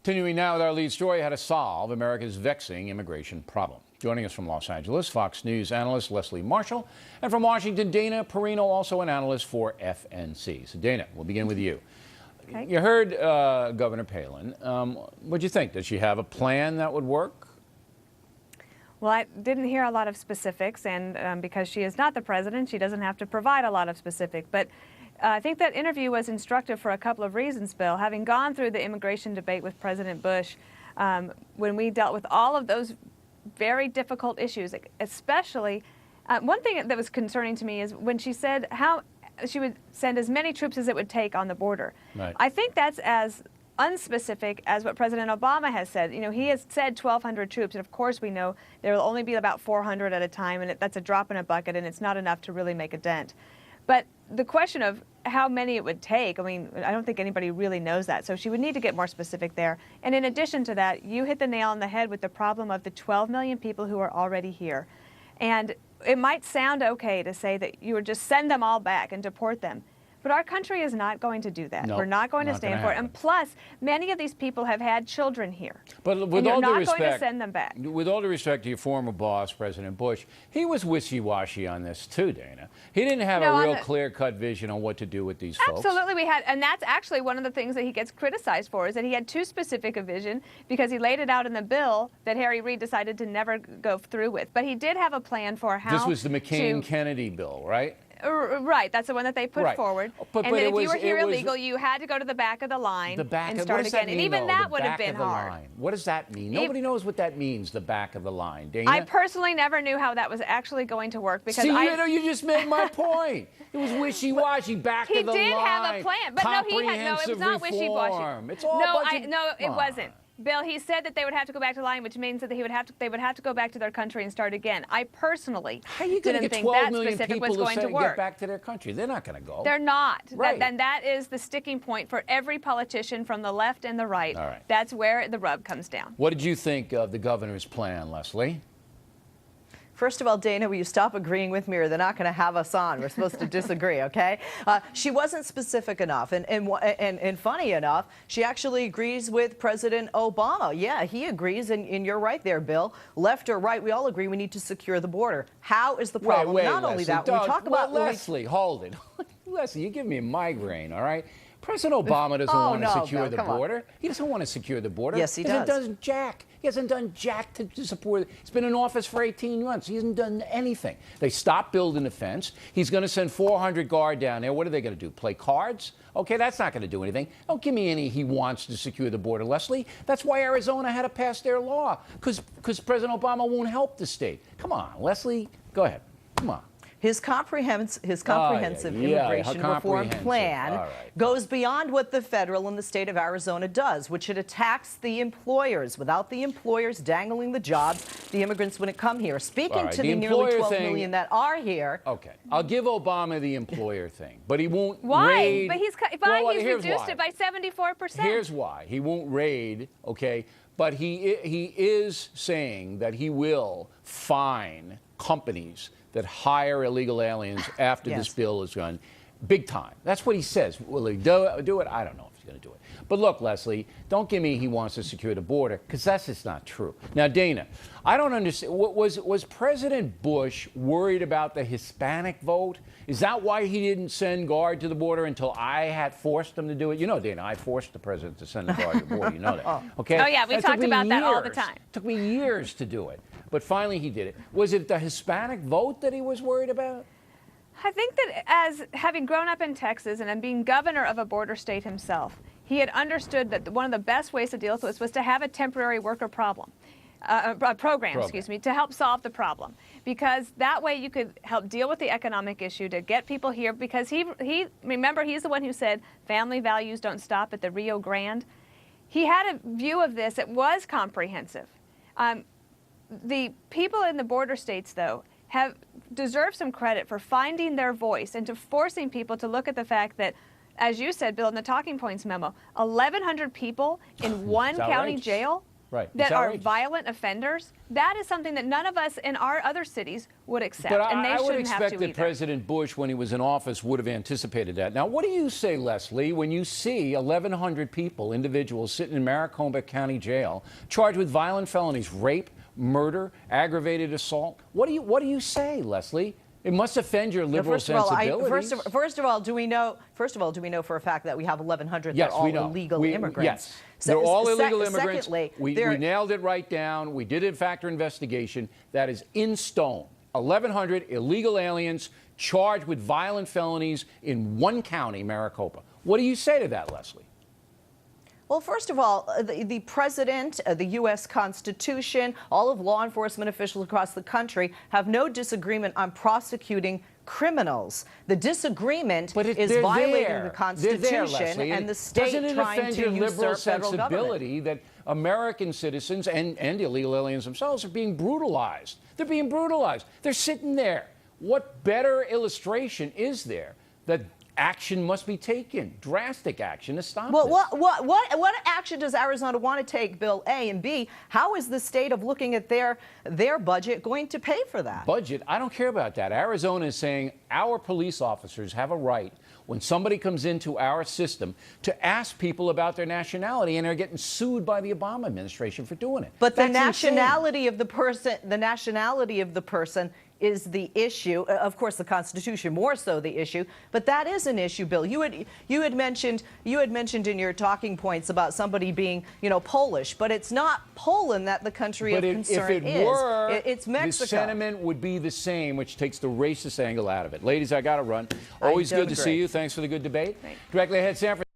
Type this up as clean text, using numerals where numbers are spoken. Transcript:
Continuing now with our lead story, how to solve America's vexing immigration problem. Joining us from Los Angeles, Fox News analyst Leslie Marshall, and from Washington, Dana Perino, also an analyst for FNC. So Dana, we'll begin with you. Okay. You heard Governor Palin. What'd you think? Does she have a plan that would work? Well, I didn't hear a lot of specifics, and because she is not the president, she doesn't have to provide a lot of specifics. But I think that interview was instructive for a couple of reasons, Bill. Having gone through the immigration debate with President Bush, when we dealt with all of those very difficult issues, especially one thing that was concerning to me is when she said how she would send as many troops as it would take on the border. Right. I think that's as unspecific as what President Obama has said. You know, he has said 1,200 troops, and of course we know there will only be about 400 at a time, and that's a drop in a bucket, and it's not enough to really make a dent. But the question of how many it would take, I mean, I don't think anybody really knows that. So she would need to get more specific there. And in addition to that, you hit the nail on the head with the problem of the 12 million people who are already here. And it might sound okay to say that you would just send them all back and deport them. But our country is not going to do that. Nope, we're not going to stand for it. And plus, many of these people have had children here. But with all due respect, going to send them back. With all due respect to your former boss, President Bush, he was wishy-washy on this too, Dana. He didn't have a real clear-cut vision on what to do with these folks. Absolutely, we had, and that's actually one of the things that he gets criticized for, is that he had too specific a vision because he laid it out in the bill that Harry Reid decided to never go through with. But he did have a plan for how This was the McCain-Kennedy bill, right? Right, that's the one that they put forward. And then if you were here illegal, you had to go to the back of the line and start again. And even that would have been hard. What does that mean? Nobody knows what that means, the back of the line. Dana? I personally never knew how that was actually going to work because you just made my point. It was wishy-washy, back of the line. He did have a plan, but no, it was not wishy-washy. It's all it wasn't. Bill, he said that they would have to go back to the line, which means that they would have to go back to their country and start again. I personally didn't think that specific was going to work. Get back to their country. They're not going to go. They're not. Right. And that is the sticking point for every politician from the left and the right. All right. That's where the rub comes down. What did you think of the governor's plan, Leslie? First of all, Dana, will you stop agreeing with me, or they're not going to have us on? We're supposed to disagree, okay? She wasn't specific enough, and funny enough, she actually agrees with President Obama. Yeah, he agrees, and you're right there, Bill. Left or right, we all agree we need to secure the border. How is the problem? Wait, not Leslie, only that, we talk about Leslie, hold it. Leslie, you give me a migraine, all right? President Obama doesn't want to secure the border. He doesn't want to secure the border. Yes, he does. He hasn't done jack. He hasn't done jack to support it. He's been in office for 18 months. He hasn't done anything. They stopped building the fence. He's going to send 400 guard down there. What are they going to do? Play cards? Okay, that's not going to do anything. Don't give me any he wants to secure the border, Leslie. That's why Arizona had to pass their law, because President Obama won't help the state. Come on, Leslie, go ahead. Come on. His comprehensive immigration reform plan goes beyond what the federal and the state of Arizona does, which it attacks the employers. Without the employers dangling the jobs, the immigrants wouldn't come here. Speaking to the nearly 12 million that are here. Okay, I'll give Obama the employer thing, but he won't raid. But he's reduced it by 74%. Here's why. He won't raid, okay, but he is saying that he will fine companies that hire illegal aliens after this bill is done, big time. That's what he says. Will he do it? I don't know if he's going to do it. But look, Leslie, don't give me he wants to secure the border, because that's just not true. Now, Dana, I don't understand. Was President Bush worried about the Hispanic vote? Is that why he didn't send guard to the border until I had forced him to do it? You know, Dana, I forced the president to send a guard to the border. You know that. Okay? Oh, yeah, we talked about that all the time. It took me years to do it. But finally he did it. Was it the Hispanic vote that he was worried about? I think that as having grown up in Texas and being governor of a border state himself, he had understood that one of the best ways to deal with this was to have a temporary worker program, to help solve the problem. Because that way you could help deal with the economic issue, to get people here, because remember, he's the one who said family values don't stop at the Rio Grande. He had a view of this that was comprehensive. The people in the border states, though, deserve some credit for finding their voice and to forcing people to look at the fact that, as you said, Bill, in the Talking Points memo, 1,100 people in one county jail. Right. that are violent offenders, that is something that none of us in our other cities would accept, but and they I would shouldn't have expect to that either. President Bush, when he was in office, would have anticipated that. Now, what do you say, Leslie, when you see 1,100 people, individuals, sitting in Maricopa County Jail, charged with violent felonies, rape, murder, aggravated assault? What do you say, Leslie? It must offend your liberal sensibilities. First of all, do we know for a fact that we have 1,100 yes, that are all we know. illegal immigrants? Yes, they're all illegal immigrants. Secondly, we nailed it right down. We did a factor investigation. That is in stone. 1,100 illegal aliens charged with violent felonies in one county, Maricopa. What do you say to that, Leslie? Well, first of all, the president, the U.S. Constitution, all of law enforcement officials across the country have no disagreement on prosecuting criminals. The disagreement is violating the Constitution and the state trying to usurp federal government. That American citizens and illegal aliens themselves are being brutalized. They're being brutalized. They're sitting there. What better illustration is there that action must be taken, drastic action to stop this? What action does Arizona want to take, Bill? A, and B, how is the state of looking at their budget going to pay for that? Budget? I don't care about that. Arizona is saying our police officers have a right, when somebody comes into our system, to ask people about their nationality, and they're getting sued by the Obama administration for doing it. But the nationality of the person is the issue. Of course, the Constitution more so the issue, but that is an issue, Bill. You had mentioned in your talking points about somebody being, Polish, but it's not Poland that the country of concern is. If it were, it's Mexico. The sentiment would be the same, which takes the racist angle out of it. Ladies, I got to run. Always good to see you. Thanks for the good debate. Right. Directly ahead, San Francisco.